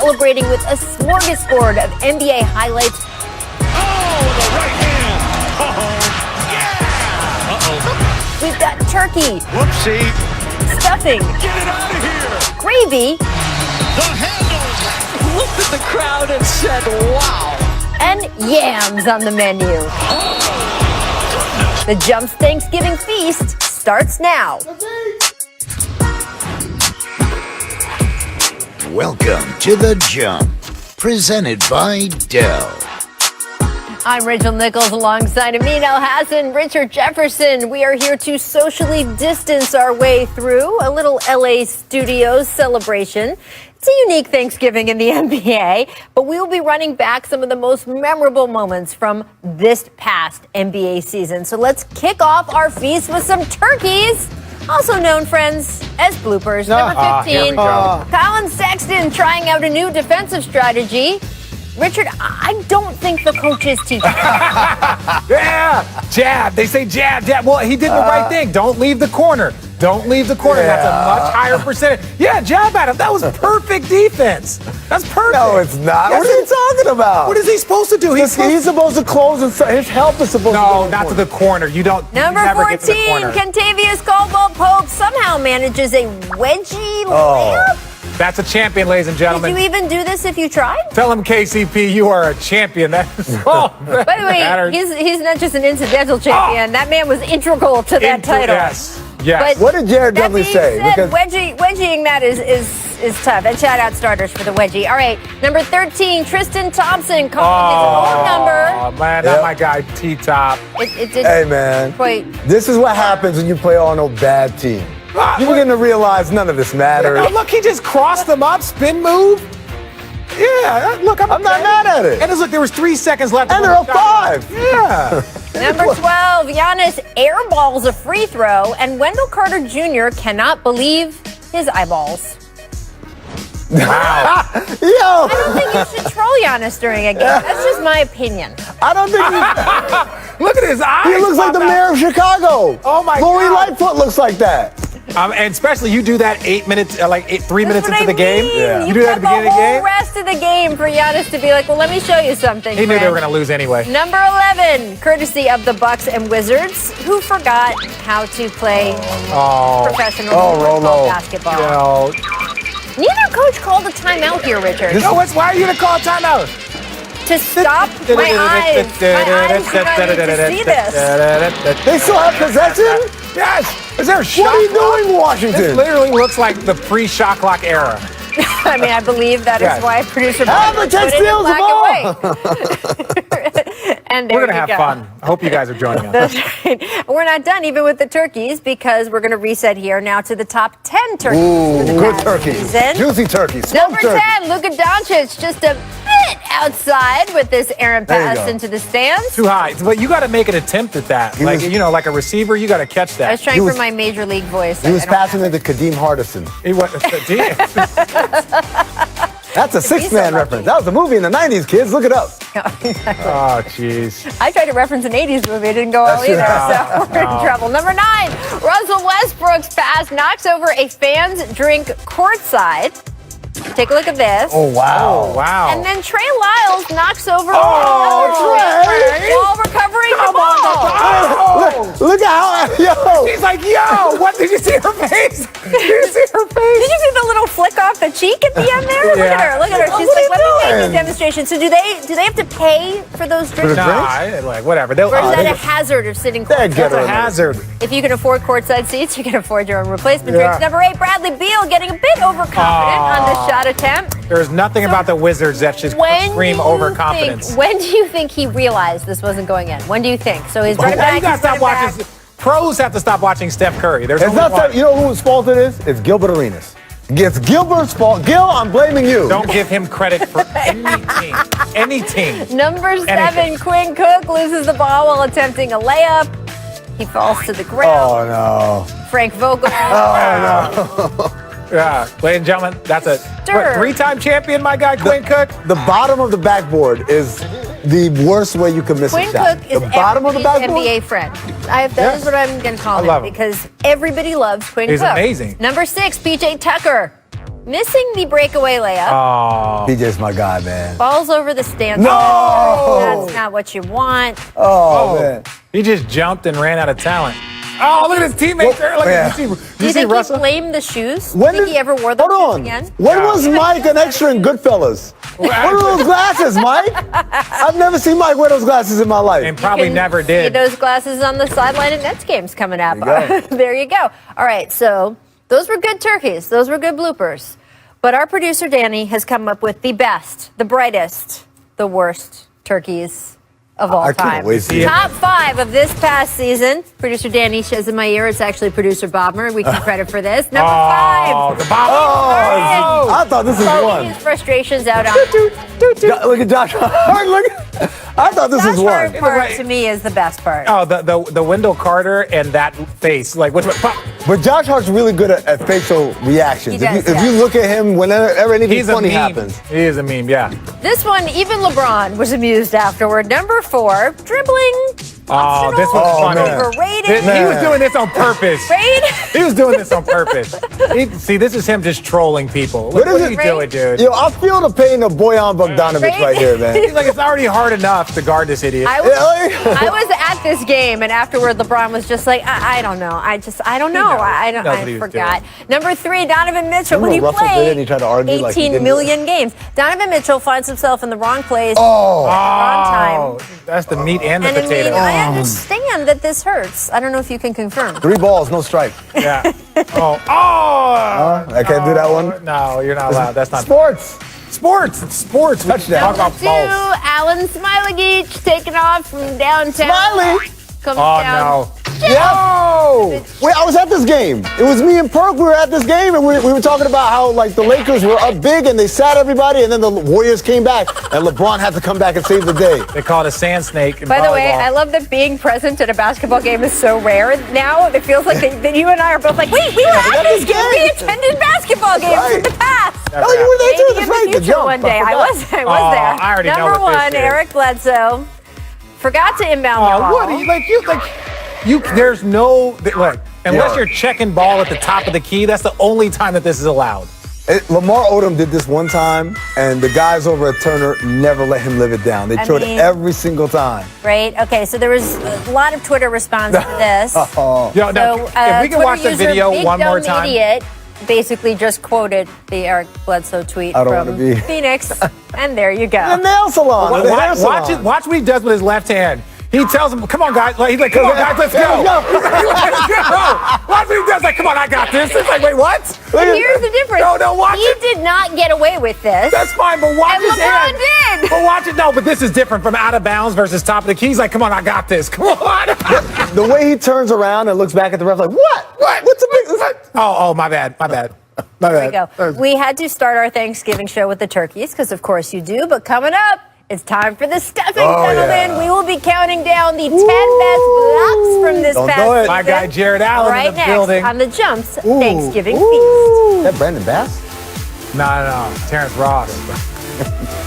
celebrating with a smorgasbord of NBA highlights. Oh, the right hand. Yeah. We've got turkey, Whoopsie. stuffing, Get it out of here. gravy, The handle. Looked at the crowd and said, wow. and yams on the menu. The Jump's Thanksgiving feast starts now. Welcome to The Jump, presented by Dell. I'm Rachel Nichols alongside Amin El-Hassan, Richard Jefferson. We are here to socially distance our way through a little LA Studios celebration. It's a unique Thanksgiving in the NBA, but we will be running back some of the most memorable moments from this past NBA season. So let's kick off our feast with some turkeys, also known, friends, as bloopers. Number 15, Colin Sexton trying out a new defensive strategy. Richard, I don't think the coaches teach. Yeah, jab. They say jab, jab. Well, he did the right thing. Don't leave the corner. Don't leave the corner. Yeah. That's a much higher percentage. Yeah, jab at him. That was perfect defense. That's perfect. No, it's not. Yes, What are you talking about? What is he supposed to do? He's supposed to close and his help is supposed to No, go not to the corner. You don't. Number you never 14, get to the corner. Kentavious Caldwell-Pope somehow manages a wedgie layup. That's a champion, ladies and Did gentlemen. you even do this if you tried? Tell him, KCP, you are a champion. That is all that By the way, matters. he's not just an incidental champion. That man was integral to that title. Yes. Yes. But What did Jared that Dudley being say? said, Because- wedgieing that is tough. And shout out starters for the wedgie. All right, number 13, Tristan Thompson calling his own number. Oh, man, not my guy, T-Top. It didn't Hey, man. quite. This is what happens when you play on a bad team. You begin to realize none of this matters. Oh, look, he just crossed them up, spin move. Yeah, look, I'm I'm not mad at it. And look, there was 3 seconds left. And they're up 5. Yeah. Number 12, Giannis airballs a free throw, and Wendell Carter Jr. cannot believe his eyeballs. Wow. Yo, I don't think you should troll Giannis during a game. That's just my opinion. I don't think Look at his eyes. he looks like the pop out. mayor of Chicago. Oh, my Lori God. Lightfoot looks like that. And especially you do that 8 minutes, 3 minutes That's into what the I game. mean. Yeah. You do that at the beginning of the whole game. rest of the game for Giannis to be like, well, let me show you something. He knew they friend. were going to lose anyway. Number 11, courtesy of the Bucks and Wizards, who forgot how to play professional Rolo. basketball. You know, Neither coach called a timeout here, Richard. why are you going to call a timeout? To stop my eyes. My eyes do not need to see this. They still have possession? Yes. Is there a shot What are you clock? doing, Washington? This literally looks like the pre-shot clock era. I mean, I believe that Yes. is why producer Have Brian the put it in steals black them and white. And there We're going to you have go. fun. I hope you guys are joining us. That's right. We're not done even with the turkeys because we're going to reset here now to the top 10 turkeys for the Good past turkeys. season. Juicy turkeys. Number Smoked turkey. 10, Luka Doncic, just a bit outside with this errant There you pass go. into the stands. Too high. But you got to make an attempt at that. He was- Like a receiver, you got to catch that. I was trying He was- for my major league voice. He was I don't passing have it to Kadeem Hardison. He was, damn. That's a so Six-Man lucky. reference. That was a movie in the 90s, kids. Look it up. Oh, jeez. I tried to reference an 80s movie. It didn't go well either, so we're in trouble. Number 9, Russell Westbrook's pass knocks over a fan's drink courtside. Take a look at this. Oh, wow. Oh, wow. And then Trey Lyles knocks over Oh, Trey! while recovering the ball. Look at how, yo. He's like, yo, what? Did you see her face? Did you see her Did face? you see the little flick off the cheek at the end there? Look Yeah. at her. Look at her. She's What are like, you let me make doing? this demonstration. So do they have to pay for those drinks? the Nah, like, whatever. Or is that they- a hazard of sitting They're courtside? good. That's a hazard. If you can afford courtside seats, you can afford your own replacement Yeah. drinks. Number 8, Bradley Beal getting a bit overconfident on the shot attempt. There's nothing about the Wizards that should scream overconfidence. When do you think he realized this wasn't going in? When do you think? So he's running Now back. you gotta he's stop running watching. back. Pros have to stop watching Steph Curry. There's It's only not one. that, you know whose fault it is? It's Gilbert Arenas. It's Gilbert's fault. Gil, I'm blaming you. Don't give him credit for any team. Any team. Number 7, Anything. Quinn Cook loses the ball while attempting a layup. He falls to the ground. Oh, no. Frank Vogel. Yeah, ladies and gentlemen, that's a Stir. 3-time champion, my guy, Quinn Cook. The bottom of the backboard is the worst way you can miss Quinn a shot. Cook is The bottom of the everybody's backboard? NBA friend. That is what I'm going to call I him love him. because everybody loves Quinn He's Cook. amazing. Number 6, PJ Tucker. Missing the breakaway layup. Oh. PJ's my guy, man. Balls over the stand. No! That's not what you want. Oh, man. He just jumped and ran out of talent. Oh, look at his teammates there. Look at Do you you see think Russell? he blamed the shoes? When think did- he ever wore those Hold shoes on. again? When was Mike an extra in Goodfellas? What are those glasses, Mike? I've never seen Mike wear those glasses in my life. And probably Can never see did. those glasses on the sideline at Nets games coming up. There you go. There you go. All right, so those were good turkeys. Those were good bloopers. But our producer, Danny, has come up with the best, the brightest, the worst turkeys of all I time. can't wait to see it. Top 5 of this past season. Producer Danny says in my ear, it's actually producer Bobmer. We can credit for this. Number 5. The Bob. Oh, I thought this was Taking one. his frustrations out on Look at Josh Hart. Look. I thought this Josh was Hart one. part to me is the best part. Oh, the Wendell Carter and that face. Like, which one? Pop. But Josh Hart's really good at facial reactions. He does, if you look at him whenever anything He's a funny meme. happens. He is a meme, yeah. This one, even LeBron was amused afterward. Number 4, dribbling. Oh, this was Oh, funny. man. Overrated. He was doing this on purpose. Right? He was doing this on purpose. See, this is him just trolling people. Look, What is what are it? you doing, dude? Yo, I feel the pain of Bojan Bogdanovic right here, man. He's like, it's already hard enough to guard this idiot. I was at this game, and afterward, LeBron was just like, I don't know. I don't know. I knows what he was forgot. Number 3, Donovan Mitchell. Remember When he what Russell did played and he tried to argue like he 18 didn't? million games. Donovan Mitchell finds himself in the wrong place, Oh. wrong time. That's the meat and the And I potato. mean, I understand that this hurts. I don't know if you can confirm. 3 balls, no strike. Yeah. Oh. I can't do that one. No, you're not allowed. That's not Sports. sports. It's sports. Touchdown. Talk about Two, balls. Alan Smiley-Geach taking off from downtown. Smiley. Comes Oh down. no. Yo! Wait, I was at this game. It was me and Perk. We were at this game, and we were talking about how like the Lakers were up big and they sat everybody, and then the Warriors came back, and LeBron had to come back and save the day. They call it a sand snake in By the way, volleyball. I love that being present at a basketball game is so rare now. It feels like that you and I are both like, wait, we were at this game. We attended basketball games in the past. Oh, you were there too. Maybe That's in right. the The future jump. one day. I forgot. was Oh, there. I already know Number what this 1, is. Eric Bledsoe forgot to inbound the Oh, ball. what? You there's no, look, unless Yeah. you're checking ball at the top of the key, that's the only time that this is allowed. Lamar Odom did this one time, and the guys over at Turner never let him live it down. They showed mean- it every single time. Right? Okay, so there was a lot of Twitter response to this. Yo, now, So, if we can Twitter watch the user video Big one more Dumb time. Idiot basically just quoted the Eric Bledsoe tweet I don't from wanna be- Phoenix, and there you go. The nail salon. the hair Watch salon. watch what he does with his left hand. He tells him, come on, guys. Like, he's like, come on, guys, let's go. Let's go. Let's go. Watch what he does. Like, come on, I got this. It's like, wait, what? But here's the difference. No, watch he it. did not get away with this. That's fine, but watch And his LeBron hand. did. But watch it. No, but this is different from out of bounds versus top of the key. He's like, come on, I got this. Come on. The way he turns around and looks back at the ref like, what? What's the big? Oh, my bad. My bad. There we go. We had to start our Thanksgiving show with the turkeys, because of course you do. But coming up, it's time for the stuffing, gentlemen. yeah. We will be counting down the 10 best blocks from this Don't past do it. season. My guy Jared Allen right in the next building. on the Jumps Thanksgiving Is feast. that Brandon Bass? No. Terrence Ross.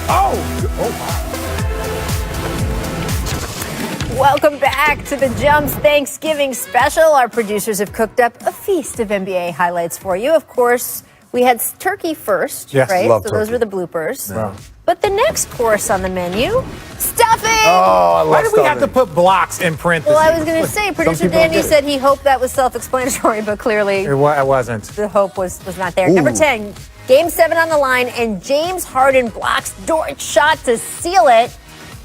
Oh. Welcome back to the Jumps Thanksgiving special. Our producers have cooked up a feast of NBA highlights for you. Of course, we had turkey first, Yes, right? love So those turkey. were the bloopers. Yeah. But the next course on the menu, stuffing. Oh, I love Why did we have to stuffing. put blocks in parentheses? Well, I was going to say, producer people don't Danny get it. said he hoped that was self-explanatory, but clearly It wasn't. the hope was not there. Number 10, Game 7 on the line, and James Harden blocks Dort's shot to seal it.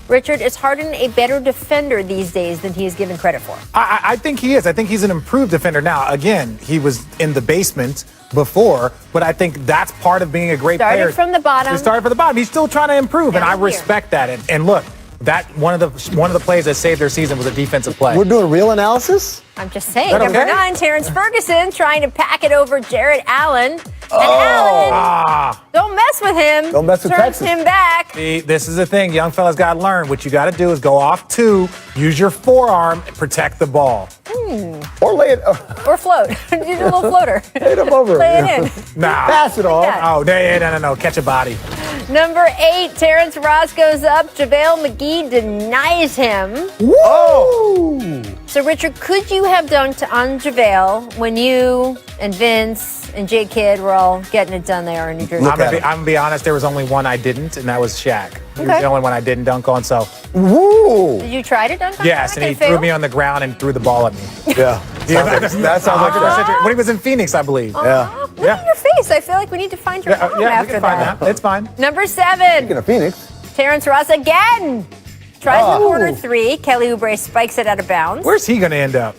Richard, is Harden a better defender these days than he is given credit for? I think he is. I think he's an improved defender now. Again, he was in the basement before, but I think that's part of being a great Started player. from the bottom. He started from the bottom. He's still trying to improve, and Down I here. respect that. And look, that one of the plays that saved their season was a defensive play. We're doing real analysis? I'm just saying. That Number okay? 9, Terrence Ferguson trying to pack it over Jared Allen. And Allen, don't mess with him. Don't mess with Turns Texas. him back. See, this is the thing. Young fellas got to learn. What you got to do is go off 2, use your forearm, and protect the ball. Or lay it, Or float. Do a little floater. hit him over. Play it in. Nah. Pass it off. that. Oh, no. Catch a body. Number 8, Terrence Ross goes up. JaVale McGee denies him. Whoa! So, Richard, could you have dunked on JaVale when you and Vince and J Kidd were all getting it done there in New Jersey. I'm gonna be honest. There was only one I didn't, and that was Shaq. He was Okay. the only one I didn't dunk on. So Woo! Did you try to dunk on yes, Shaq and he failed? threw me on the ground and threw the ball at me. Yeah. That sounds like that. When he was in Phoenix, I believe. Yeah. Look at your face. I feel like we need to find your home we after can find that. It's fine. Number 7. Speaking of Phoenix. Terrence Ross again. Tries the corner 3. Kelly Oubre spikes it out of bounds. Where's he gonna end up?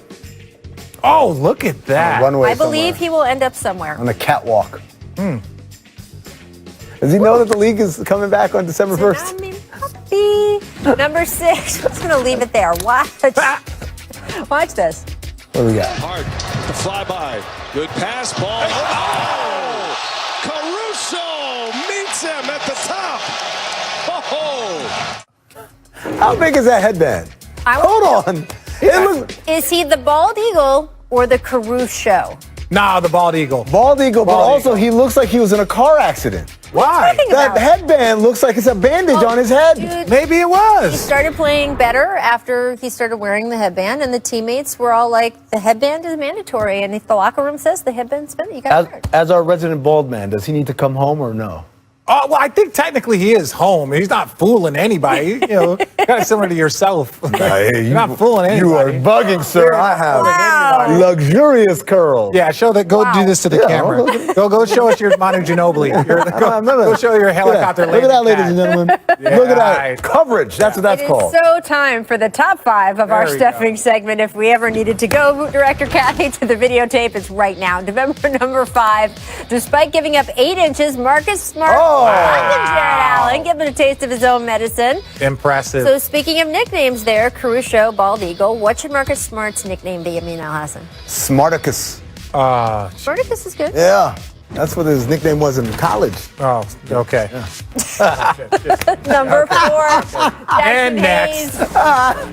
Oh, look at that. Runway I believe somewhere. he will end up somewhere. On the catwalk. Does he know that the league is coming back on December 1st? I mean, puppy. Number 6. I'm just going to leave it there. Watch this. What do we got? Hard to fly by. Good pass ball. Oh! Caruso meets him at the top. Oh! How big is that headband? I Hold on. It looks Is he the bald eagle or the Caruso? Nah, the bald eagle. bald eagle, but Bald also he looks like he was in a car accident. Why? Think That about it. headband looks like it's a bandage on his head. Dude, Maybe it he was. started playing better after he started wearing the headband, and the teammates were all like, the headband is mandatory. And if the locker room says the headband's mandatory, you got to wear it. As our resident bald man, does he need to come home or no? Oh, well, I think technically he is home. He's not fooling anybody. You know, kind of similar to yourself. You're not fooling anybody. You are bugging, sir. I have Wow. luxurious curls. Yeah, show that. Go do this to the Yeah, camera. okay. Go show us your Manu Ginobili. Go show your helicopter Look at that, ladies and gentlemen. Look at that right. coverage. That's what that's It called. is so time for the top 5 of our There we stuffing segment. If we ever needed to go, Director Kathy, to the videotape, it's right now. November number 5. Despite giving up 8 inches, Marcus Smart and Jared Allen giving a taste of his own medicine. Impressive. So speaking of nicknames there, Caruso, Bald Eagle, what should Marcus Smart's nickname be, Amin Al-Hassan? Smarticus. Smarticus is good. Yeah. That's what his nickname was in college. Oh, okay. Number 4, Jackson And Hayes.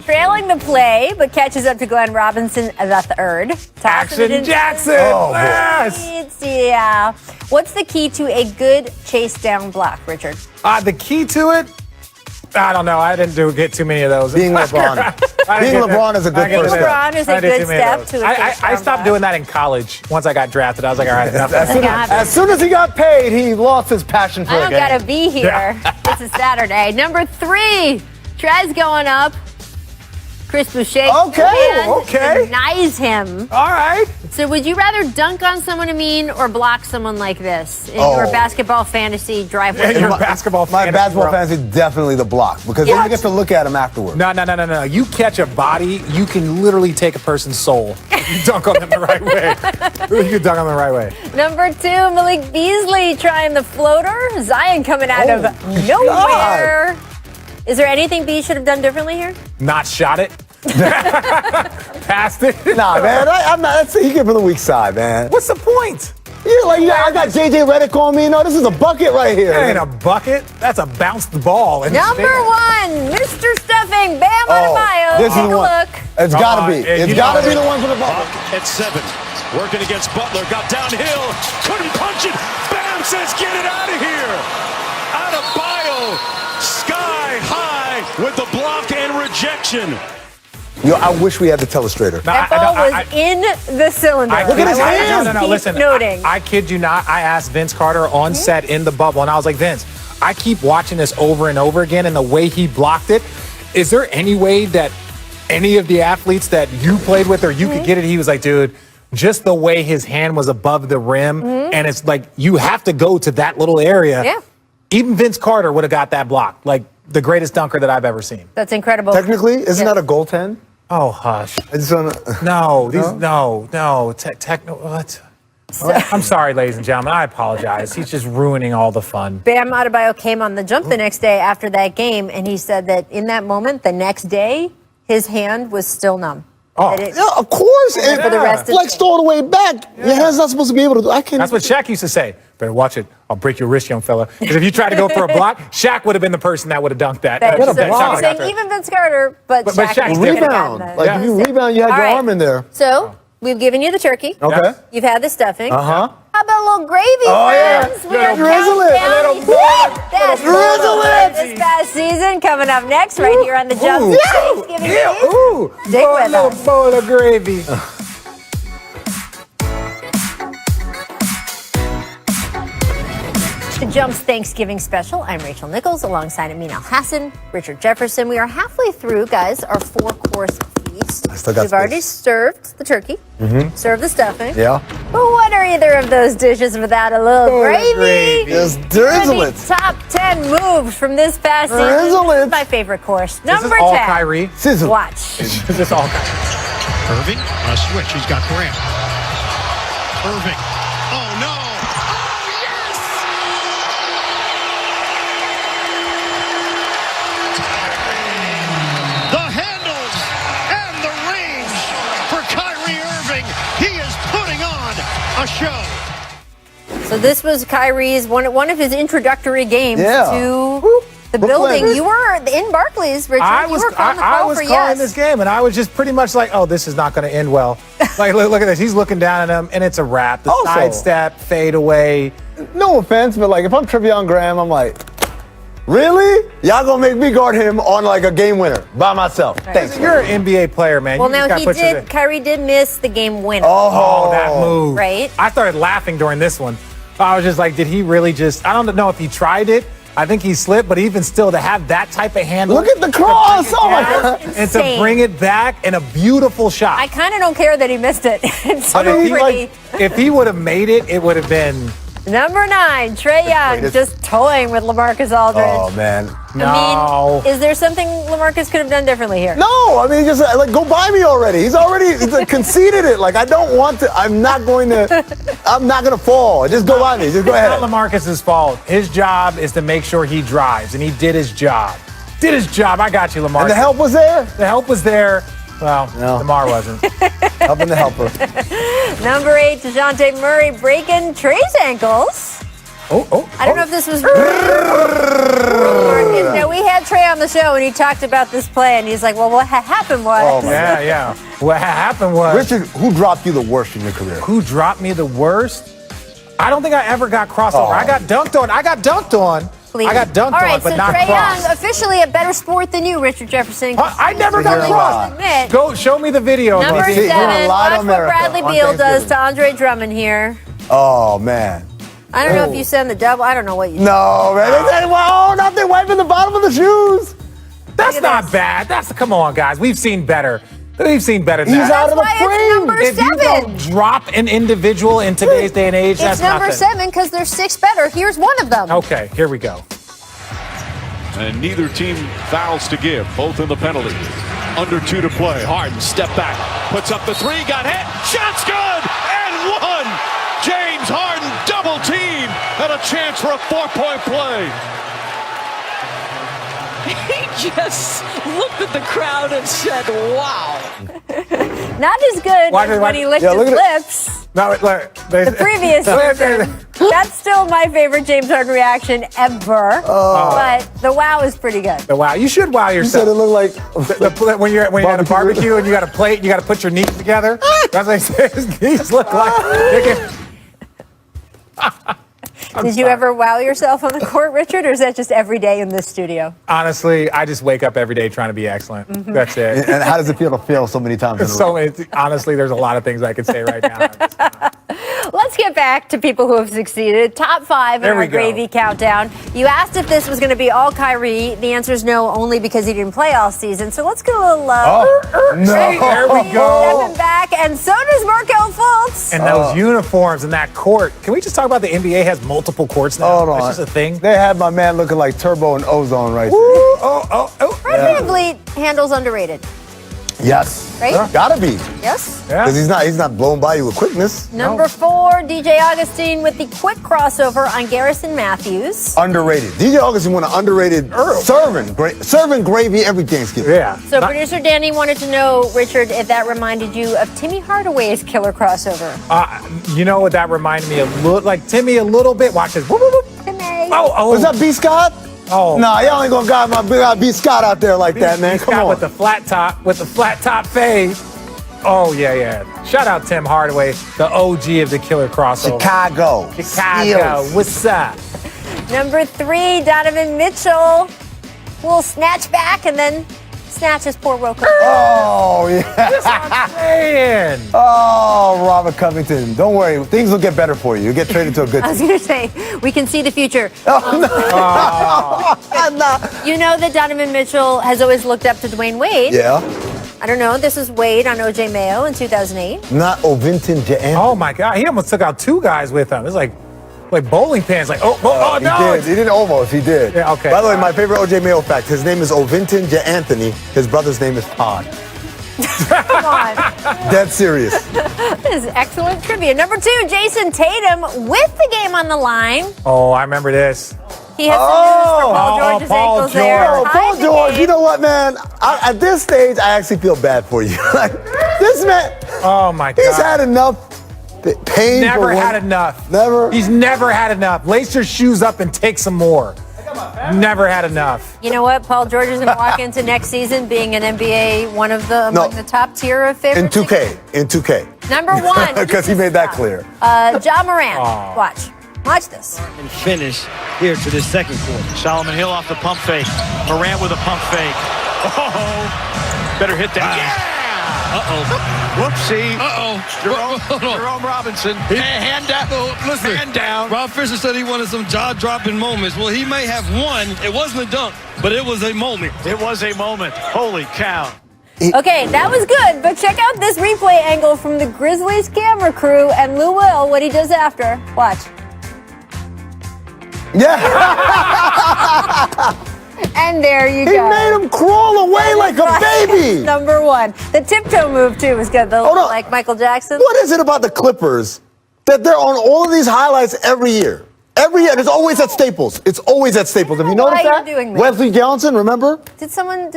Trailing the play, but catches up to Glenn Robinson III. Action Jackson. Oh, boy. Yes. Yeah. What's the key to a good chase down block, Richard? The key to it, I don't know. I didn't get too many of those. Being LeBron. I Being didn't get LeBron is a good I didn't first get step. LeBron is I a didn't good do many of step those. to a chase I down stopped block. doing that in college. Once I got drafted, I was like, all right, enough. As soon As as, soon as he got paid, he lost his passion for I the don't game. gotta be here. It's a Saturday. Number 3, Trez going up. Chris Boucher Okay. denies him. All right. So would you rather dunk on someone, Amin, or block someone like this in your basketball fantasy driveway? Your basketball My fantasy basketball world. fantasy is definitely the block because then Yeah. you get to look at him afterwards. No. You catch a body, you can literally take a person's soul. You dunk on them the right way. You can dunk on them the right way. Number 2, Malik Beasley trying the floater. Zion coming out of nowhere. Is there anything B should have done differently here? Not shot it. Passed it. Nah, man, I'm not. He came from the weak side, man. What's the point? Yeah, I got JJ Redick on me. No, this is a bucket right here. That ain't a bucket. That's a bounced ball. And Number 1, Mr. Stuffing, Bam Adebayo. this is Take the a one. look. It's gotta be. you It's know gotta it. be the one for the bucket. Hawk at 7. Working against Butler. Got downhill. Couldn't punch it. Bam says, get it out of here. Adebayo, sky high with the block and rejection. Yo, I wish we had the telestrator. That ball was in the cylinder. Look at his hands. No. Keep Listen, noting. I kid you not. I asked Vince Carter on set in the bubble, and I was like, Vince, I keep watching this over and over again, and the way he blocked it. Is there any way that any of the athletes that you played with or you could get it? He was like, dude, just the way his hand was above the rim, and it's like you have to go to that little area. Yeah. Even Vince Carter would have got that block. Like the greatest dunker that I've ever seen. That's incredible. Technically, isn't that a goaltend? Oh, hush. I just wanna. No, what? I'm sorry, ladies and gentlemen. I apologize. He's just ruining all the fun. Bam Adebayo came on the jump the next day after that game, and he said that in that moment, the next day, his hand was still numb. Oh. That it- Yeah, of course. And For the rest of Flex the- all the way back. Your hand's not supposed to be able to do. I can't. That's what Shaq used to say. Better watch it. I'll break your wrist, young fella. Because if you tried to go for a block, Shaq would have been the person that would have dunked that. that- What a so block. you're saying even Vince Carter, but But Shaq Shaq's could've different. gotten Rebound. the- Like if you rebound, you had All your right. arm in there. So we've given you the turkey. Okay. You've had the stuffing. Uh-huh. How about a little gravy, Oh, yeah. friends? We are Drizzle it. counting down A little these bowl. best Drizzle moments it. this past season. Coming up next, right here on the Jump Ooh. Thanksgiving Eve. Ooh, Stick a with little us. bowl of gravy. Jump's Thanksgiving special. I'm Rachel Nichols alongside Amin Al-Hassan, Richard Jefferson. We are halfway through, guys, our 4-course feast. We've already served the turkey, served the stuffing. Yeah. But what are either of those dishes without a little gravy? Just drizzle it. Top 10 moves from this past season. Drizzle it. My favorite course. Is Number this all 10. Kyrie? Sizzle. Watch. Is this all Kyrie? Irving on a switch. He's got Grant. Irving. Oh, no. Oh, yes! The handles and the range for Kyrie Irving. He is putting on a show. So this was Kyrie's one of his introductory games to the building. Brooklyn. You were in Barclays, Richard. I You was were calling the call for calling yes. this game, and I was just pretty much like, oh, this is not going to end well. Like, look at this. He's looking down at him, and it's a wrap. The Also- sidestep, fade away. No offense, but like if I'm Trevion Graham, I'm like, really? Y'all gonna make me guard him on like a game winner by myself? Thanks. You're an NBA player, man. Well, You just now gotta put Kyrie did miss the game winner. Oh, that move. Right. I started laughing during this one. I was just like, did he really just, I don't know if he tried it. I think he slipped, but even still, to have that type of handle. Look at the cross. Oh my God. That's And to insane. bring it back in a beautiful shot. I kind of don't care that he missed it. It's so I mean, pretty. if he would have made it, it would have been. Number 9, Trae Young, greatest. just toying with LaMarcus Aldridge. Oh man. No. I mean, is there something LaMarcus could have done differently here? No, I mean just like go buy me already. He's like, conceded it. Like I don't want to. I'm not going to fall. Just go buy me. Just go It's ahead. not LaMarcus's fault. His job is to make sure he drives, and he did his job. Did his job. I got you, LaMarcus. And the help was there. The help was there. Well, No. DeMar wasn't. Helping the helper. Number 8, DeJounte Murray breaking Trae's ankles. I don't know if this was LaMarcus. Now, we had Trae on the show, and he talked about this play, and he's like, well, what happened was... Oh, Yeah. What happened was. Richard, who dropped you the worst in your career? Who dropped me the worst? I don't think I ever got crossover. Oh. I got dunked on. I got dunked on, All right, but so not Trae crossed. Young, officially a better sport than you, Richard Jefferson. I never got You're crossed. Admit. Go show me the video. Number Like, See, you're 7, a lot watch of what America Bradley on Beal does Thanksgiving. to Andre Drummond here. Oh man. I don't know if you send the double. I don't know what you No, man. They said, well, not they wiping the bottom of the shoes. That's Look at not this. bad. Come on, guys. We've seen better. We've seen better than He's that. out of the That's why it's frame. number If you 7. don't drop an individual in today's day and age, It's that's number nothing. 7 because there's 6 better. Here's one of them. Okay, here we go. And neither team fouls to give, both in the penalty. Under 2 to play. Harden, step back, puts up the 3, got hit, shot's good, and 1. James Harden, double team, and a chance for a 4-point play. He just looked at the crowd and said, wow. Not as good Why as did- when he licked Yeah, his look at it. lips. No, look. The previous season. That's still my favorite James Harden reaction ever. But the wow is pretty good. Wow, you should wow You said yourself. it looked like When you're at a Barbecue. barbecue and you got a plate, you got to put your knees together. That's what I say. His knees look like. Did you ever wow yourself on the court, Richard, or is that just every day in this studio? Honestly, I just wake up every day trying to be excellent. That's it. And how does it feel to fail so many times in a row? So honestly, there's a lot of things I could say right now. Let's get back to people who have succeeded. Top 5 in There we our go. gravy countdown. You asked if this was going to be all Kyrie. The answer is no, only because he didn't play all season. So let's get a little love. No. There we go. Stepping back, and so does Markelle Fultz. And those uniforms and that court. Can we just talk about the NBA has multiple courts now? Hold on. That's just a thing. They had my man looking like Turbo and Ozone right Fred VanVleet handles underrated. there. Yes. Right? Gotta be. Yes? Yeah. Because he's not blown by you with quickness. Number 4, DJ Augustine with the quick crossover on Garrison Matthews. Underrated. DJ Augustine won an underrated serving gravy every Thanksgiving. Yeah. So producer Danny wanted to know, Richard, if that reminded you of Timmy Hardaway's killer crossover. You know what that reminded me of? Like Timmy a little bit. Watch this. Whoop, whoop, whoop. Timmy. Oh. Was that B. Scott? Oh. Nah, y'all ain't gonna got my big B. Scott out there like that, man. He's Come got on. with the flat top fade. Oh yeah. Shout out Tim Hardaway, the OG of the killer crossover. Chicago. Chicago. What's up? Number 3, Donovan Mitchell will snatch back and then Snatches poor Roka. Oh, yeah. Man. Oh, Robert Covington. Don't worry. Things will get better for you. You'll get traded to a good I was team. going to say, we can see the future. You know that Donovan Mitchell has always looked up to Dwayne Wade. Yeah. I don't know. This was Wade on O.J. Mayo in 2008. Not Ovinton Jan. Oh, my God. He almost took out 2 guys with him. It's like bowling pins. Like, no. He did. He didn't almost. He did. Yeah, okay. By the way, my favorite O.J. Mayo fact, his name is Ovinton Anthony. His brother's name is Todd. Come on. Dead serious. This is excellent trivia. Number 2, Jason Tatum with the game on the line. Oh, I remember this. He has some news for Paul George's Paul ankles George. there. Oh, Paul Tied the George, game. you know what, man? At this stage, I actually feel bad for you. Like, this man, Oh, my God. he's had enough pain. Never for had one- enough. Never. He's never had enough. Lace your shoes up and take some more. Never had enough. You know what? Paul George is going to walk into next season being an NBA, one of the among the top tier of In favorites. 2K. Number 1. Because he made that clear. Ja Morant. Watch this. And finish here to this second quarter. Solomon Hill off the pump fake. Morant with a pump fake. Oh, better hit that. Yeah! Whoopsie. Jerome Robinson. Hand down. Listen, Hand down. Rob Fisher said he wanted some jaw-dropping moments. Well, he may have one. It wasn't a dunk, but it was a moment. It was a moment. Holy cow. Okay, that was good, but check out this replay angle from the Grizzlies camera crew and Lou Will, what he does after. Watch. Yeah. And there you He go. made him crawl away like a baby. Number 1. The tiptoe move, too, was good. Hold on. Like Michael Jackson. What is it about the Clippers that they're on all of these highlights every year? Every year. It's always at Staples. It's always at Staples. Have you noticed Why are that? you doing this? Wesley Johnson, remember? Did someone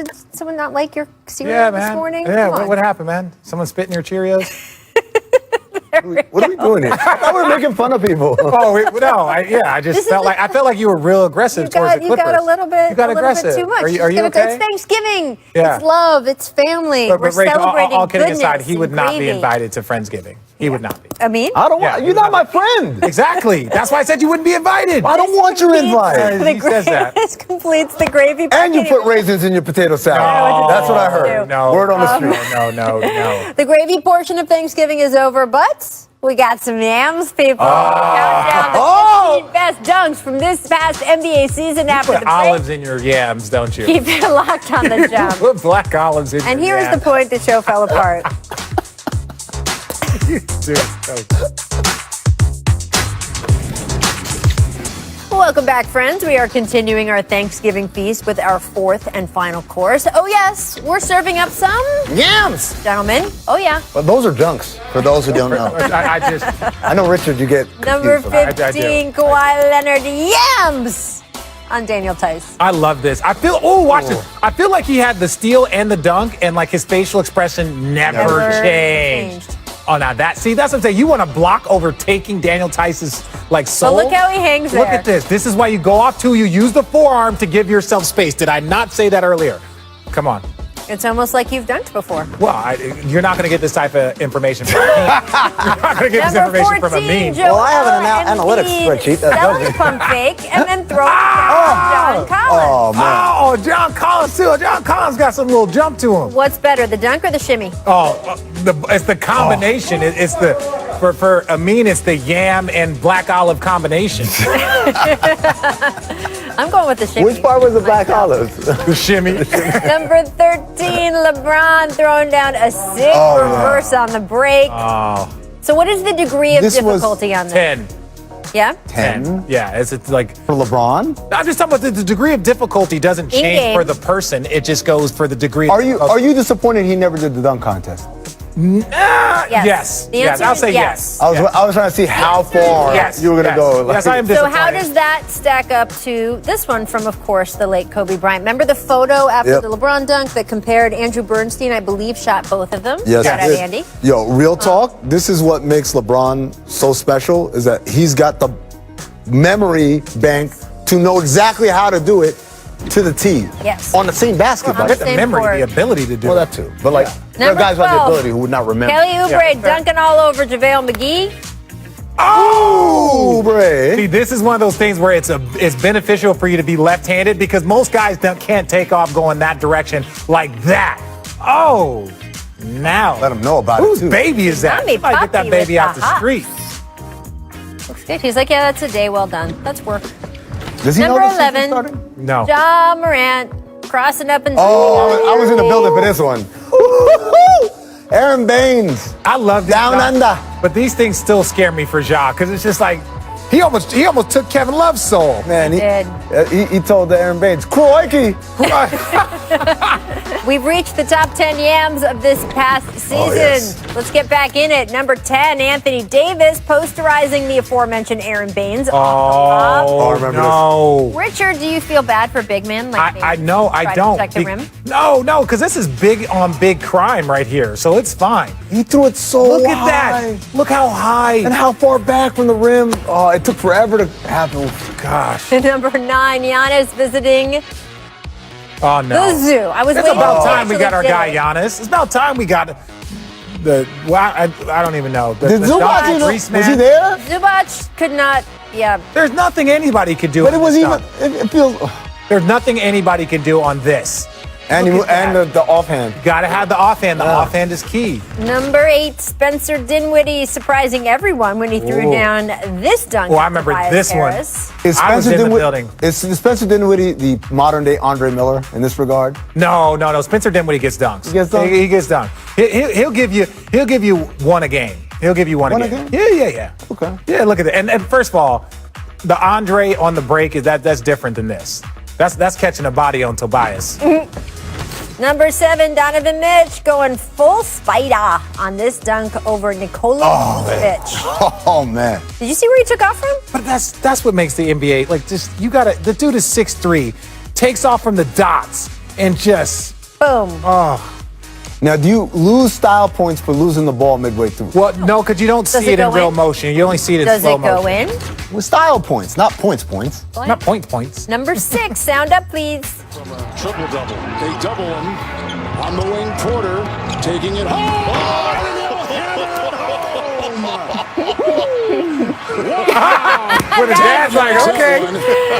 not like your cereal Yeah, this man. morning? Yeah, Come on. what happened, man? Someone spit in your Cheerios? What are we doing here? I thought we were making fun of people. I just felt like you were real aggressive towards the You Clippers. got a little bit, You got aggressive. too much. Are you It's okay? Thanksgiving. Yeah. It's love. It's family. But We're Rachel, celebrating all kidding goodness aside, he would and not be gravy. invited to Friendsgiving. He would not be. I mean, I don't Yeah, want. You're not my friend. Exactly. That's why I said you wouldn't be invited. I don't want your invite. He says that. This completes the gravy. And you bucket. put raisins in your potato salad. No. That's what I heard. No. Word on the street. No. The gravy portion of Thanksgiving is over, but we got some yams, people. Count down the 15 best dunks from this past NBA season after Put the break. olives in your yams, don't you? Keep it locked on the jump. Put black olives in And your here's the yams. point the show fell apart. Dude, Welcome back, friends. We are continuing our Thanksgiving feast with our 4th and final course. Oh, yes, we're serving up some Yams. gentlemen. Oh, yeah. But those are dunks, for those who don't know. I know, Richard, you get Number confused. 15, Kawhi Leonard, yams on Daniel Tice. I love this. Watch this. I feel like he had the steal and the dunk, and like his facial expression never changed. Oh, now that's what I'm saying. You want to block over taking Daniel Tice's soul. But look how he hangs there. Look at this. This is why you go off you use the forearm to give yourself space. Did I not say that earlier? Come on. It's almost like you've dunked before. Well, you're not going to get this type of information from me. You're not going to get this Number information from a 14, meme. Joel Well, I have an analytics Embiid spreadsheet that selling tells a pump fake and then throwing it to John Collins. Oh, man. Oh, John Collins, too. John Collins got some little jump to him. What's better, the dunk or the shimmy? It's the combination. It's the for Amin, it's the yam and black olive combination. I'm going with the shimmy. Which part was the black olives? The shimmy. Number 13, LeBron throwing down a sick reverse on the break. So what is the degree of This was difficulty on this? 10. Yeah? 10 Yeah, it's like for LeBron. I'm just talking about the degree of difficulty doesn't change In-game. for the person. It just goes for the degree. Are you disappointed he never did the dunk contest? Yes. The answer I'll is say yes. I was trying to see how far you were going to go. Yes, I am So disappointed. how does that stack up to this one from, of course, the late Kobe Bryant? Remember the photo after Yep. the LeBron dunk that compared Andrew Bernstein, I believe, shot both of them? Yes, Shout I out did. Andy. Yo, real talk. This is what makes LeBron so special is that he's got the memory bank to know exactly how to do it to the T. Yes. On the same basket. On by the the way. same memory, court. the ability to do Well, it. that too. But there are Number guys who have the 12. ability who would not remember. Kelly Oubre dunking all over JaVale McGee. Oh, Bray. See, this is one of those things where it's beneficial for you to be left-handed because most guys can't take off going that direction like that. Oh, now. Let him know about Whose it, too. baby is that? Mommy, Somebody get that Poppy baby with out the the street. Looks good. He's like, yeah, that's a day well done. That's work. Does he Number know this season's 11. starting? No. Ja Morant crossing up and Oh, I was in the building for this one. Aaron Baines. I love this Down guy. under. But these things still scare me for Ja because it's just like he almost took Kevin Love's soul. Man, did. he told the Aaron Baines, crikey. We've reached the top 10 yams of this past season. Oh, yes. Let's get back in it. Number 10, Anthony Davis posterizing the aforementioned Aaron Baines. off the I top. remember no. Richard, do you feel bad for big men like I know, Try I to don't. protect the rim? No, because this is big on big crime right here, so it's fine. He threw it so Look at high. that. Look how high. And how far back from the rim. Oh, it took forever to happen. Gosh. Number 9, Giannis visiting Oh, no. the zoo. I was It's waiting about until time we they got our did guy it. Giannis. It's about time we got I don't even know. Did Zubac, Dunk Grease was he man. there? Zubac could not, yeah. There's nothing anybody could do. But it on was this even, dunk. it feels, There's nothing anybody can do on this. and Look at that. the offhand. Gotta have the offhand. The offhand is key. Number 8, Spencer Dinwiddie surprising everyone when he threw Ooh. down this dunk. Oh, I at remember Tobias this one. Harris. Is I was Spencer in the Dinwiddie, building. is Spencer Dinwiddie the modern day Andre Miller in this regard? No. Spencer Dinwiddie gets dunks. He gets dunked? He gets dunked. He'll give you one a game. He'll give you one One a a game. game? Yeah. Okay. Yeah, look at it. And first of all, the Andre on the break that's different than this. That's catching a body on Tobias. Number 7, Donovan Mitch going full spider on this dunk over Nikola Vucevic. Oh, man. Did you see where he took off from? But that's what makes the NBA like just the dude is 6'3", takes off from the dots and just Boom. Now, do you lose style points for losing the ball midway through? well no, because you don't Does see it it in go real in? motion. You only see it in Does slow it go motion. in? With style points, not points. Not points. Number 6, sound up, please. Triple-double. They double him on the wing. Porter taking it home. When his dad's like, okay.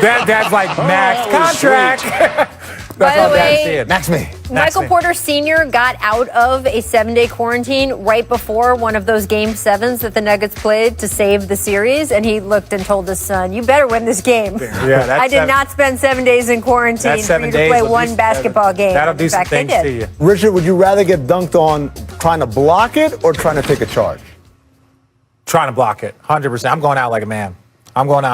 Dad's like, max contract. That's By all the dad's way, saying. Max me. Michael me. Porter Sr. got out of a 7-day quarantine right before one of those game 7s that the Nuggets played to save the series, and he looked and told his son, "You better win this game." Yeah, I did not spend 7 days in quarantine That for 7 you to days play will do one some- basketball game. That'll do In some fact, they things did. to you. Richard, would you rather get dunked on trying to block it or trying to take a charge? Trying to block it, 100%. I'm going out like a man. I'm going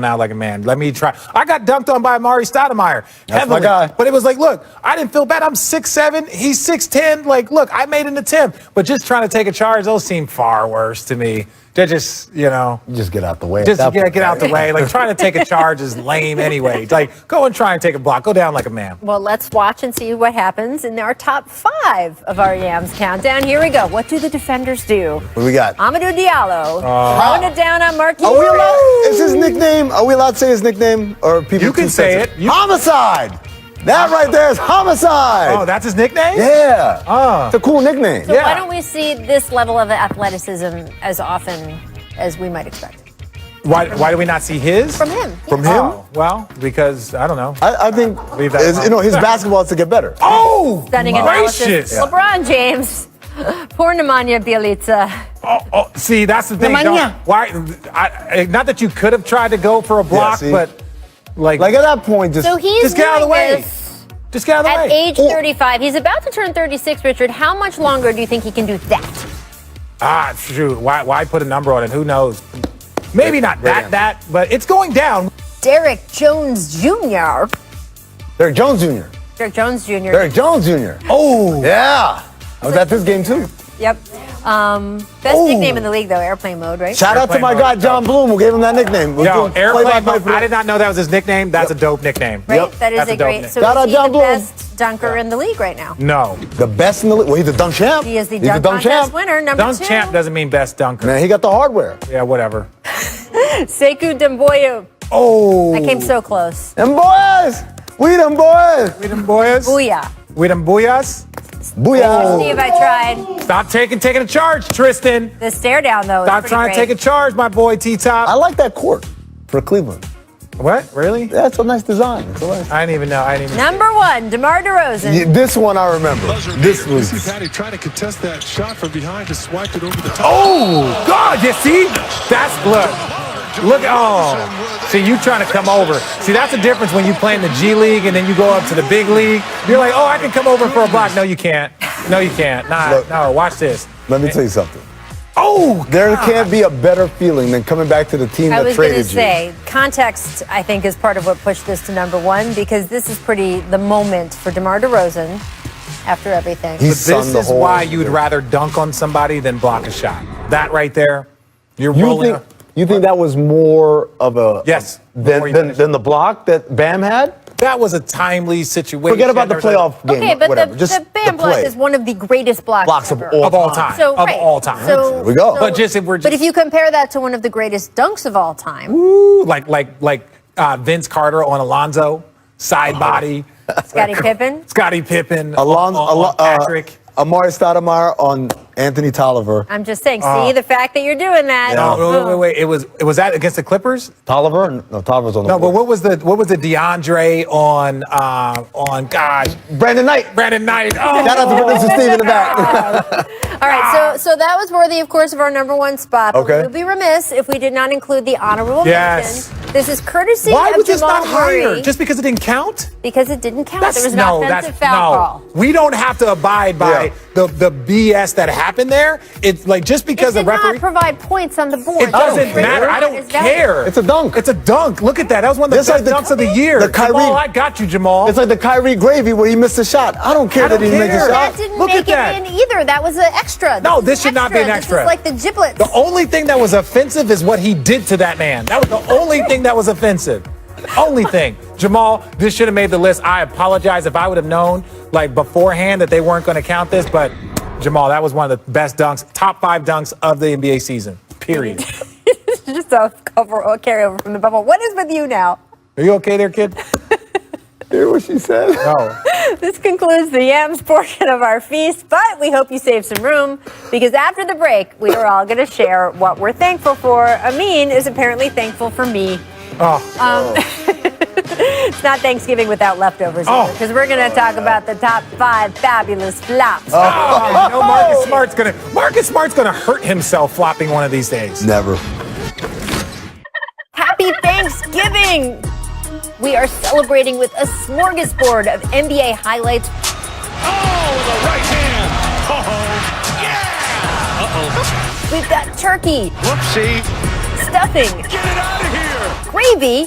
out like a man. Let me try. I got dunked on by Amari Stoudemire. That's my heavily. guy. But it was like, look, I didn't feel bad. I'm 6'7". He's 6'10". Like, look, I made an attempt. But just trying to take a charge, those seem far worse to me. They're just, You just get out the way. just at that get point. out the way. Like, trying to take a charge is lame anyway. Like, go and try and take a block. Go down like a man. Well, let's watch and see what happens in our top 5 of our Yams countdown. Here we go. What do the defenders do? What do we got? Amadou Diallo throwing it down on Marquise. Are we allowed? Is his nickname? Are we allowed to say his nickname? Or are people You can too say sensitive? it. You- Homicide. That right there is homicide. Oh, that's his nickname? Yeah. It's a cool nickname. So Yeah. why don't we see this level of athleticism as often as we might expect? Why do we not see his? From him. From him? Oh, well, because, I don't know. I think Leave that his alone. basketball has to get better. Oh, Stunning gracious. analysis. LeBron James. Poor Nemanja Bjelica. Oh, see, that's the thing. Nemanja. Not that you could have tried to go for a block, see? but like Like at that point, just So he's Just get out of the doing way. this just get out of the at way. age 35. He's about to turn 36, Richard. How much longer do you think he can do that? Shoot, why put a number on it? Who knows? Maybe not that, but it's going down. Derek Jones Jr. Derek Jones Jr. Derek Jones Jr. Derek Jones Jr. Oh, Yeah. I was at this game too. Yep. Best nickname in the league, though, airplane mode, right? Shout out to my guy John Bloom who gave him that nickname. We're yo, doing airplane. play-by-play Mode, for I did not know that was his nickname. That's a dope nickname. Right? Yep. That is That's a a dope great. name. So Shout out is he John the Bloom. best dunker in the league right now? No, the best in the league. Well, he's the dunk champ. He is the He's dunk contest winner, number dunk 2. champ doesn't mean best dunker. Man, he got the hardware. Yeah, whatever. Sekou Demboyo. Oh, I came so close. Them boys. We them boys. We them boys. Booyah. We them boyas. Booyah. See if I tried. Stop taking a charge, Tristan. The stare down, though. Stop trying to take a charge, my boy T-Top. I like that court for Cleveland. What? Really? Yeah, it's a nice design. It's a nice. I didn't even know. Number 1, DeMar DeRozan. Yeah, this one I remember. This was. You see Patty trying to contest that shot from behind, just swiped it over the top. Oh, God, you see? Look, oh. See, you trying to come over. See, that's the difference when you play in the G League and then you go up to the big league. You're like, oh, I can come over for a block. No, you can't. No, you can't. Look, No, watch this. Let me tell you something. Oh, there can't be a better feeling than coming back to the team that traded you. I was going to say, context, I think, is part of what pushed this to number 1 because this is the moment for DeMar DeRozan after everything. This is why you'd rather dunk on somebody than block a shot. That right there, you're rolling. You think that was more of a than the block that Bam had? That was a timely situation. Forget about the playoff game. Okay, but whatever. the Bam block is one of the greatest blocks of all time. All time. So, there we go. But if you compare that to one of the greatest dunks of all time, like Vince Carter on Alonzo, side body, Scottie Pippen, Alonzo, Patrick. Amari Stoudemire on Anthony Tolliver. I'm just saying, the fact that you're doing that. No, wait. It was that against the Clippers? Tolliver? No, Tolliver's on the No, but what was the DeAndre on Brandon Knight. Oh. Shout out to producer Steve in the back. All right, so that was worthy, of course, of our number 1 spot. But Okay. we would be remiss if we did not include the honorable Yes. mention. This is courtesy Why of was this Jamal not higher? Murray. Just because it didn't count? Because it didn't count. There was an offensive foul call. We don't have to abide by the BS that happened there. It's like just because It the did referee. not provide points on the board. It doesn't matter. I don't care. It's a dunk. It's a dunk. Look at that. That was one of the It's best like dunks of the year. the Kyrie- Jamal, I got you, Jamal. It's like the Kyrie gravy where he missed a shot. I don't care that he missed a shot. That didn't Look make at that. it in either. That was an extra. No, this should not be an extra. This is like the giblets. The only thing that was offensive is what he did to that man. That was the only thing that was offensive. Only thing. Jamal, this should have made the list. I apologize if I would have known beforehand that they weren't going to count this, but Jamal, that was one of the best dunks, top 5 dunks of the NBA season, period. Just a carryover from the bubble. What is with you now? Are you okay there, kid? Hear what she said? No. This concludes the yams portion of our feast, but we hope you save some room because after the break, we are all going to share what we're thankful for. Amin is apparently thankful for me. It's not Thanksgiving without leftovers because we're going to talk about the top 5 fabulous flops. No, Marcus Smart's gonna hurt himself flopping one of these days. Never. Happy Thanksgiving! We are celebrating with a smorgasbord of NBA highlights. Oh, with the right hand. Yeah. We've got turkey, Whoopsie. stuffing, Get it out of here. gravy,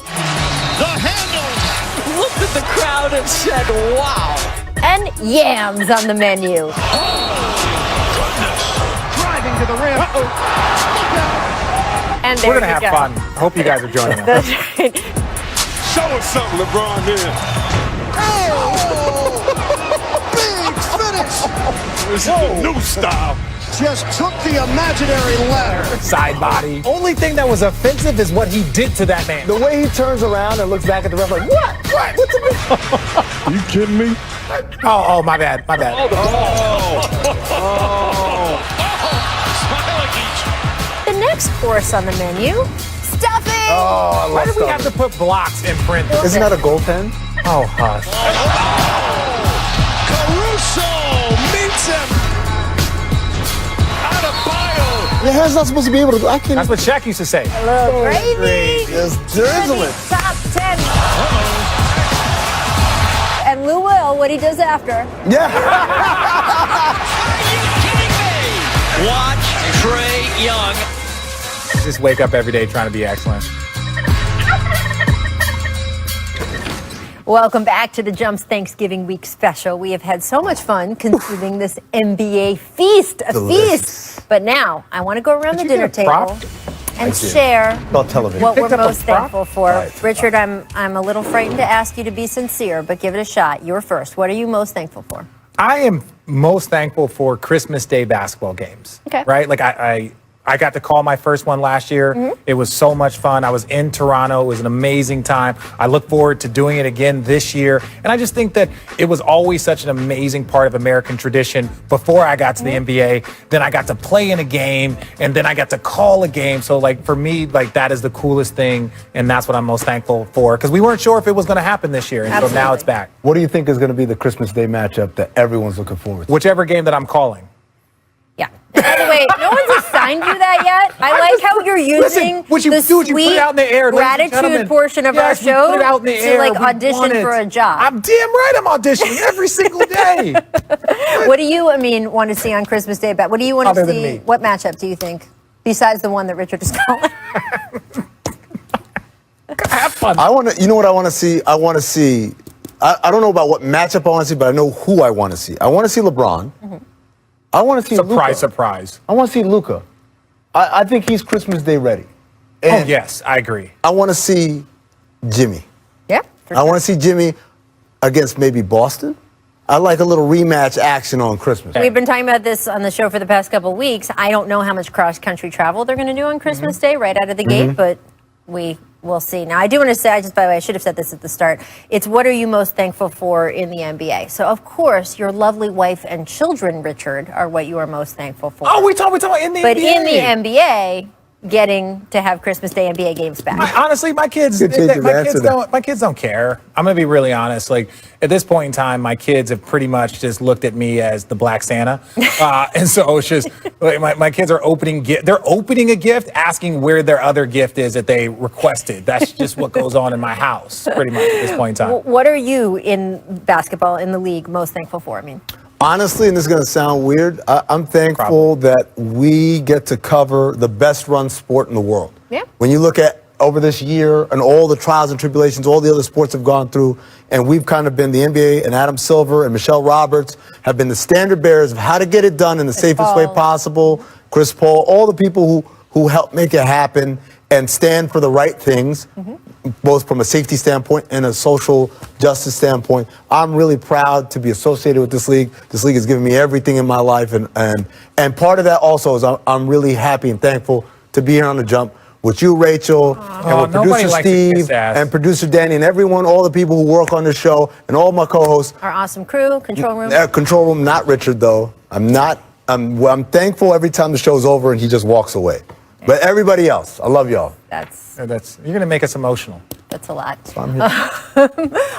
The handle. Looked at the crowd and said, wow. and yams on the menu. Driving to the rim. And there We're gonna you have go. fun. I hope you guys are joining us. That's right. Show us something, LeBron. Big finish. This is the new style. Just took the imaginary ladder. Side body. Only thing that was offensive is what he did to that man. The way he turns around and looks back at the ref like, what? What's the big? Are you kidding me? Oh, my bad. The next course on the menu, stuffing. Oh, I Why love do we have to stuff. put blocks in print? Isn't that a goaltend? Oh, hush. Caruso meets him. Out of bio. Your hand's not supposed to be able to. I can't. That's what Shaq used to say. A little gravy. Just drizzling. Top 10. And Lou Will, what he does after. Yeah. Are you kidding me? Watch Trae Young. Just wake up every day trying to be excellent. Welcome back to the Jump's Thanksgiving Week special. We have had so much fun consuming this NBA feast, feast. But now I want to go around the you dinner get a prop? table and share About television. what we're Picked up a most prop? thankful for. Right. Richard, I'm a little frightened to ask you to be sincere, but give it a shot. You're first. What are you most thankful for? I am most thankful for Christmas Day basketball games. Okay. Right? Like I I got to call my first one last year. It was so much fun. I was in Toronto. It was an amazing time. I look forward to doing it again this year. And I just think that it was always such an amazing part of American tradition before I got to the NBA. Then I got to play in a game, and then I got to call a game. So, like, for me, like, that is the coolest thing, and that's what I'm most thankful for, because we weren't sure if it was going to happen this year, and so now it's back. What do you think is going to be the Christmas Day matchup that everyone's looking forward to? Whichever game that I'm calling. Yeah. By the way, no one's assigned you that yet. I like how you're using the sweet put it out in the air, gratitude portion of our show put it out in the to air. like audition for a job. I'm damn right I'm auditioning every single day. What do you, want to see on Christmas Day? What do you want to see? What matchup do you think, besides the one that Richard is calling? Have fun. You know what I want to see? I want to see, I don't know about what matchup I want to see, but I know who I want to see. I want to see LeBron. I want to see Luka. Surprise. I want to see Luka. I think he's Christmas Day ready. And yes, I agree. I want to see Jimmy. Yeah. I want to see Jimmy against maybe Boston. I like a little rematch action on Christmas. We've been talking about this on the show for the past couple of weeks. I don't know how much cross-country travel they're going to do on Christmas Day right out of the gate, but we'll see. Now, I do want to say, by the way, I should have said this at the start. It's what are you most thankful for in the NBA? So, of course, your lovely wife and children, Richard, are what you are most thankful for. Oh, we talking in the NBA. But in the NBA, getting to have Christmas Day NBA games back. Honestly, my kids don't care. I'm going to be really honest. Like, at this point in time, my kids have pretty much just looked at me as the Black Santa. And so it's just, like, my kids are they're opening a gift, asking where their other gift is that they requested. That's just what goes on in my house, pretty much, at this point in time. What are you in basketball, in the league, most thankful for? Honestly, and this is going to sound weird, I'm thankful that we get to cover the best run sport in the world. Yeah. When you look at over this year and all the trials and tribulations all the other sports have gone through, and we've kind of been the NBA, and Adam Silver and Michelle Roberts have been the standard bearers of how to get it done in the safest way possible. Chris Paul, all the people who help make it happen and stand for the right things, both from a safety standpoint and a social justice standpoint. I'm really proud to be associated with this league. This league has given me everything in my life, and part of that also is I'm really happy and thankful to be here on The Jump with you, Rachel, and with producer Steve, and producer Danny, and everyone, all the people who work on the show, and all my co-hosts. Our awesome crew, control room. Control room, not Richard, though. I'm thankful every time the show's over and he just walks away. But everybody else, I love y'all. You're going to make us emotional. That's a lot.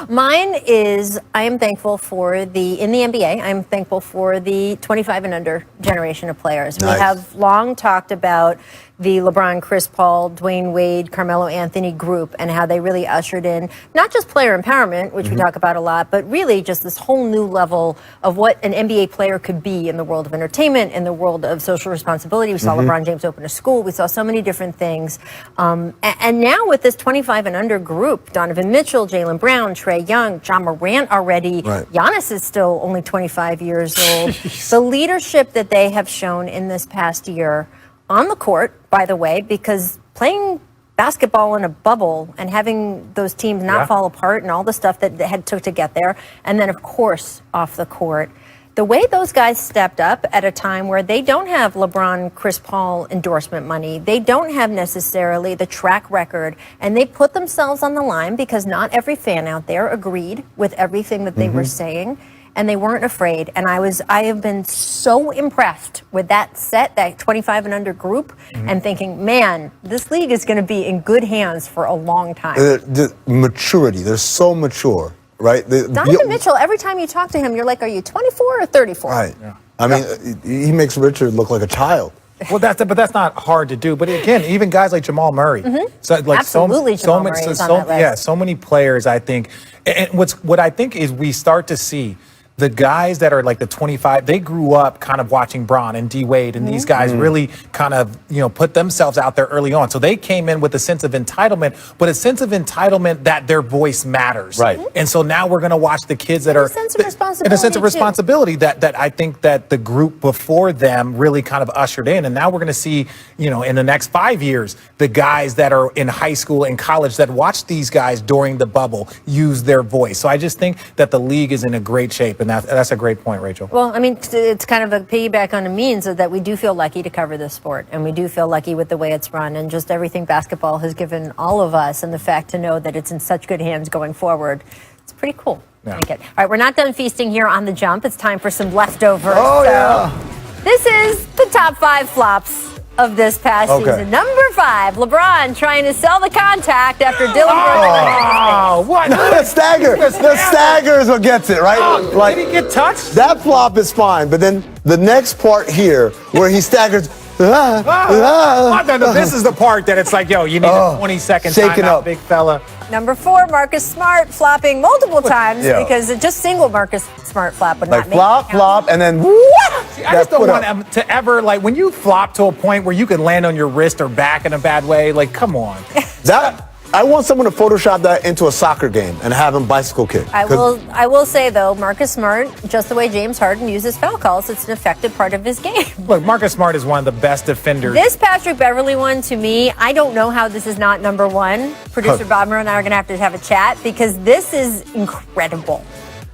Mine is, I am thankful for in the NBA, I'm thankful for the 25 and under generation of players. Nice. We have long talked about the LeBron, Chris Paul, Dwayne Wade, Carmelo Anthony group, and how they really ushered in not just player empowerment, which we talk about a lot, but really just this whole new level of what an NBA player could be in the world of entertainment, in the world of social responsibility. We saw LeBron James open a school. We saw so many different things. And now with this 25 and under group, Donovan Mitchell, Jaylen Brown, Trae Young, John Morant already. Right. Giannis is still only 25 years old. The leadership that they have shown in this past year on the court, by the way, because playing basketball in a bubble and having those teams not fall apart and all the stuff that had took to get there, and then, of course, off the court, the way those guys stepped up at a time where they don't have LeBron, Chris Paul endorsement money, they don't have necessarily the track record, and they put themselves on the line because not every fan out there agreed with everything that they were saying, and they weren't afraid. And I have been so impressed with that 25 and under group, and thinking, man, this league is going to be in good hands for a long time. The maturity, they're so mature. Right? Donovan Mitchell, every time you talk to him, you're like, are you 24 or 34? Right. Yeah. I mean, he makes Richard look like a child. Well, but that's not hard to do. But again, even guys like Jamal Murray. So, like, Absolutely, Jamal Murray is on that list. Yeah, so many players, I think. And what I think is we start to see the guys that are like the 25, they grew up kind of watching Bron and D Wade, and these guys really kind of, put themselves out there early on. So they came in with a sense of entitlement, but a sense of entitlement that their voice matters. Right. And so now we're going to watch the kids that are a sense of responsibility, and a sense of responsibility that I think that the group before them really kind of ushered in. And now we're going to see, in the next 5 years, the guys that are in high school and college that watch these guys during the bubble use their voice. So I just think that the league is in a great shape. and that's a great point, Rachel. Well, I mean, it's kind of a piggyback on a means that we do feel lucky to cover this sport, and we do feel lucky with the way it's run and just everything basketball has given all of us, and the fact to know that it's in such good hands going forward. It's pretty cool. Yeah. I like it. All right, we're not done feasting here on the jump. It's time for some leftovers. Oh, yeah. This is the top 5 flops of this past season. Number 5, LeBron trying to sell the contact after Dylan Oh, what? The stagger. The stagger is what gets it, right? Oh, did he get touched? That flop is fine, but then the next part here where he staggers. No, this is the part that it's like, yo, you need a 20-second shaking timeout, up. big fella. Number 4, Marcus Smart flopping multiple times Yeah. because just single Marcus Smart flop would Like not make flop, it count. flop, and then See, I just don't want him to ever, like, when you flop to a point where you can land on your wrist or back in a bad way, like, come on. I want someone to Photoshop that into a soccer game and have him bicycle kick. I will say, though, Marcus Smart, just the way James Harden uses foul calls, it's an effective part of his game. Look, Marcus Smart is one of the best defenders. This Patrick Beverly one, to me, I don't know how this is not number 1. Producer Bob and I are going to have a chat because this is incredible.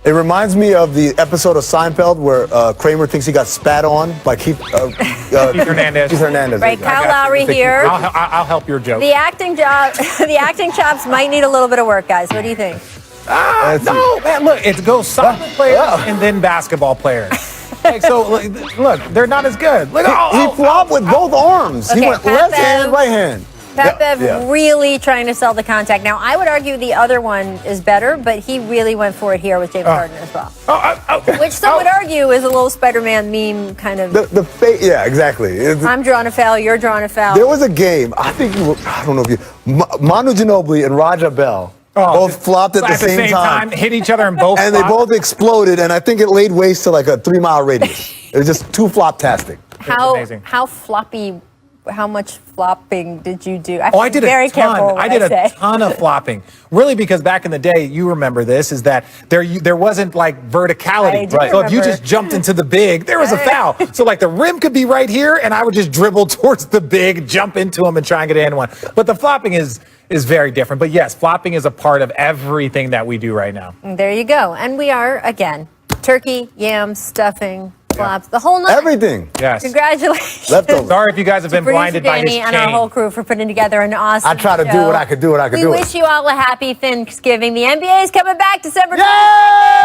It reminds me of the episode of Seinfeld where Kramer thinks he got spat on by Keith Hernandez. Keith Hernandez. Right, Kyle Lowry here. I'll help your joke. The acting chops might need a little bit of work, guys. What do you think? No, man, look, it goes soccer players and then basketball players. Look, they're not as good. Look, He flopped with both arms. Okay, he went Pat left hand, Bev. right hand. Pat Bev Yeah. really trying to sell the contact. Now, I would argue the other one is better, but he really went for it here with James Harden as well. Which some would argue is a little Spider-Man meme kind of. Yeah, exactly. I'm drawing a foul, you're drawing a foul. There was a game, I don't know if you, Manu Ginobili and Raja Bell both flopped at the same time. Hit each other and both And they both exploded, and I think it laid waste to like a 3-mile radius. It was just too flop-tastic. How floppy, how much flopping did you do? I did very a ton. careful I did a ton of flopping. Really, because back in the day, you remember this, is that there wasn't like verticality. I do So if you remember. just jumped into the big, there was a foul. So like the rim could be right here, and I would just dribble towards the big, jump into him, and try and get in one. But the flopping is very different. But yes, flopping is a part of everything that we do right now. There you go. And we are, again, turkey, yams, stuffing, flops, the whole nine. Everything. Yes. Congratulations. Leftovers. Sorry if you guys have been Producer blinded by his Danny and our chain. whole crew for putting together an awesome I try to do show. what I could do. We wish you all a happy Thanksgiving. The NBA is coming back December 20th. Yay!